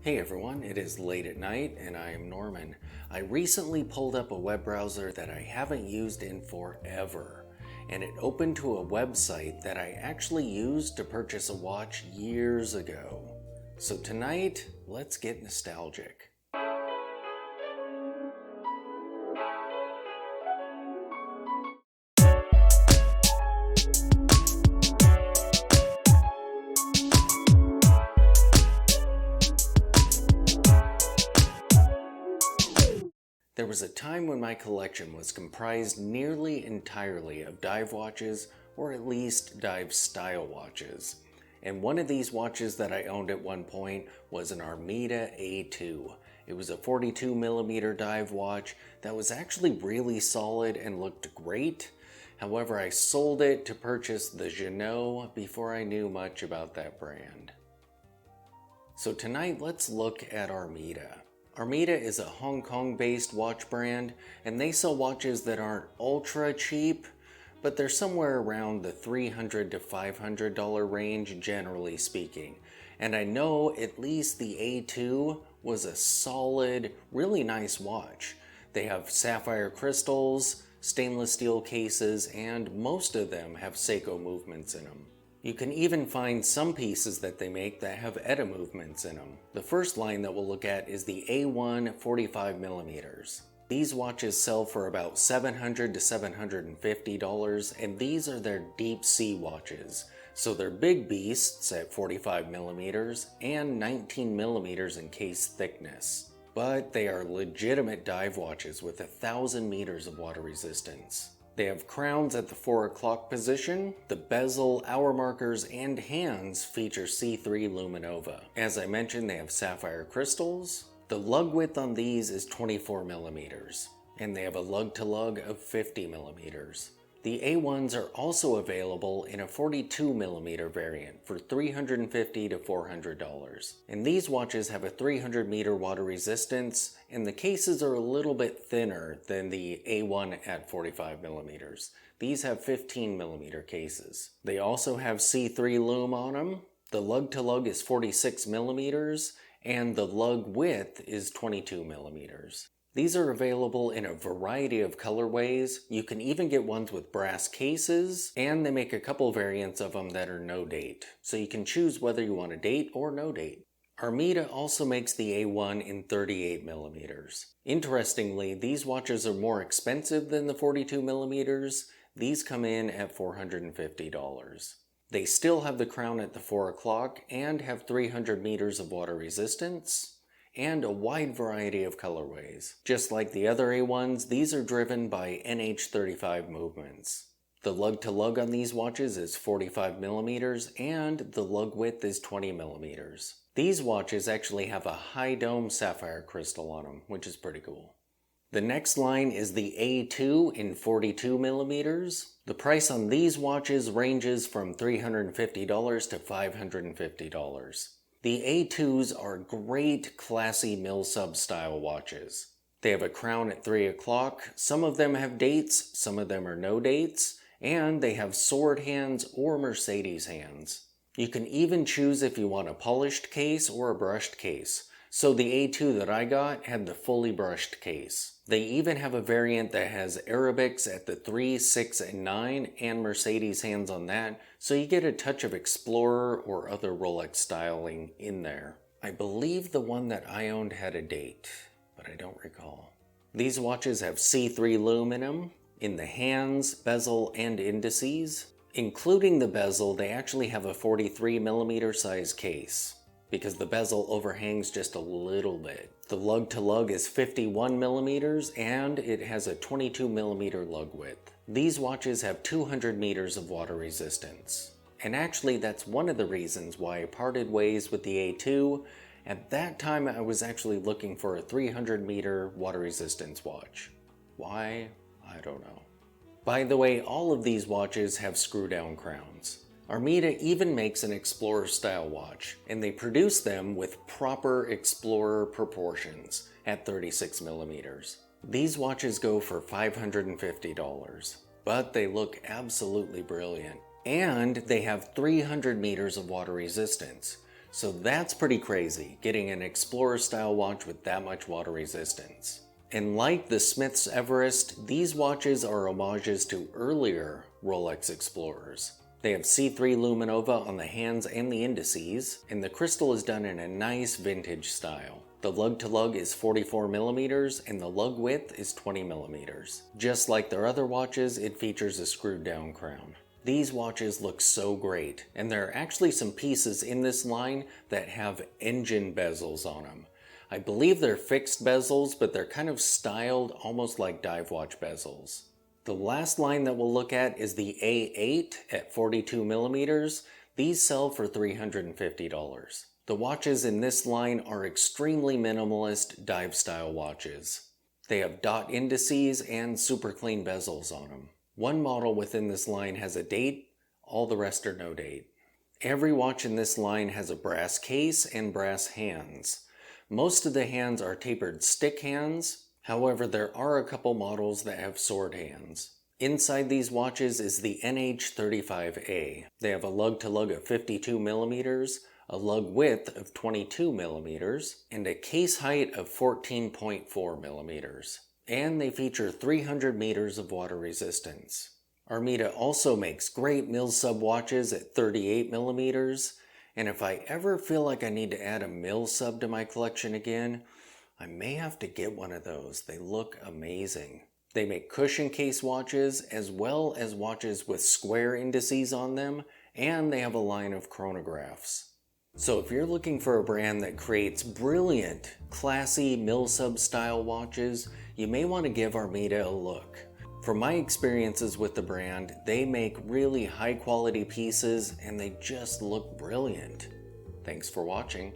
Hey everyone, it is late at night and I am Norman. I recently pulled up a web browser that I haven't used in forever, and it opened to a website that I actually used to purchase a watch years ago. So tonight, let's get nostalgic. There was a time when my collection was comprised nearly entirely of dive watches, or at least dive style watches. And one of these watches that I owned at one point was an Armida A2. It was a 42mm dive watch that was actually really solid and looked great. However, I sold it to purchase the Janot before I knew much about that brand. So tonight, let's look at Armida. Armida is a Hong Kong-based watch brand, and they sell watches that aren't ultra cheap, but they're somewhere around the $300 to $500 range, generally speaking. And I know at least the A2 was a solid, really nice watch. They have sapphire crystals, stainless steel cases, and most of them have Seiko movements in them. You can even find some pieces that they make that have ETA movements in them. The first line that we'll look at is the A1 45mm. These watches sell for about $700 to $750, and these are their deep sea watches. So they're big beasts at 45mm and 19mm in case thickness. But they are legitimate dive watches with 1,000 meters of water resistance. They have crowns at the 4 o'clock position. The bezel, hour markers, and hands feature C3 Luminova. As I mentioned, they have sapphire crystals. The lug width on these is 24mm, and they have a lug-to-lug of 50mm. The A1s are also available in a 42mm variant for $350 to $400. And these watches have a 300-meter water resistance, and the cases are a little bit thinner than the A1 at 45mm. These have 15mm cases. They also have C3 Lume on them. The lug-to-lug is 46mm, and the lug width is 22mm. These are available in a variety of colorways. You can even get ones with brass cases, and they make a couple variants of them that are no date. So you can choose whether you want a date or no date. Armida also makes the A1 in 38mm. Interestingly, these watches are more expensive than the 42mm. These come in at $450. They still have the crown at the 4 o'clock and have 300 meters of water resistance, and a wide variety of colorways. Just like the other A1s, these are driven by NH35 movements. The lug-to-lug on these watches is 45mm, and the lug width is 20mm. These watches actually have a high dome sapphire crystal on them, which is pretty cool. The next line is the A2 in 42mm. The price on these watches ranges from $350 to $550. The A2s are great, classy milsub style watches. They have a crown at 3 o'clock, some of them have dates, some of them are no dates, and they have sword hands or Mercedes hands. You can even choose if you want a polished case or a brushed case. So the A2 that I got had the fully brushed case. They even have a variant that has Arabics at the 3, 6, and 9 and Mercedes hands on that, so you get a touch of Explorer or other Rolex styling in there. I believe the one that I owned had a date, but I don't recall. These watches have C3 Lume in them, in the hands, bezel, and indices. Including the bezel, they actually have a 43mm size case, because the bezel overhangs just a little bit. The lug-to-lug is 51mm, and it has a 22mm lug width. These watches have 200 meters of water resistance. And actually, that's one of the reasons why I parted ways with the A2. At that time, I was actually looking for a 300-meter water resistance watch. Why? I don't know. By the way, all of these watches have screw-down crowns. Armida even makes an Explorer style watch, and they produce them with proper Explorer proportions at 36mm. These watches go for $550, but they look absolutely brilliant. And they have 300 meters of water resistance. So that's pretty crazy, getting an Explorer style watch with that much water resistance. And like the Smith's Everest, these watches are homages to earlier Rolex Explorers. They have C3 luminova on the hands and the indices, and the crystal is done in a nice vintage style. The lug-to-lug is 44mm and the lug width is 20mm. Just like their other watches, it features a screwed down crown. These watches look so great, and there are actually some pieces in this line that have engine bezels on them. I believe they're fixed bezels, but they're kind of styled almost like dive watch bezels. The last line that we'll look at is the A8 at 42mm. These sell for $350. The watches in this line are extremely minimalist dive style watches. They have dot indices and super clean bezels on them. One model within this line has a date, all the rest are no date. Every watch in this line has a brass case and brass hands. Most of the hands are tapered stick hands, however there are a couple models that have sword hands. Inside these watches is the NH35A. They have a lug-to-lug of 52mm, a lug width of 22mm, and a case height of 14.4mm. And they feature 300 meters of water resistance. Armida also makes great milsub watches at 38mm, and if I ever feel like I need to add a milsub to my collection again, I may have to get one of those. They look amazing. They make cushion case watches as well as watches with square indices on them, and they have a line of chronographs. So if you're looking for a brand that creates brilliant, classy milsub style watches, you may want to give Armida a look. From my experiences with the brand, they make really high quality pieces and they just look brilliant. Thanks for watching.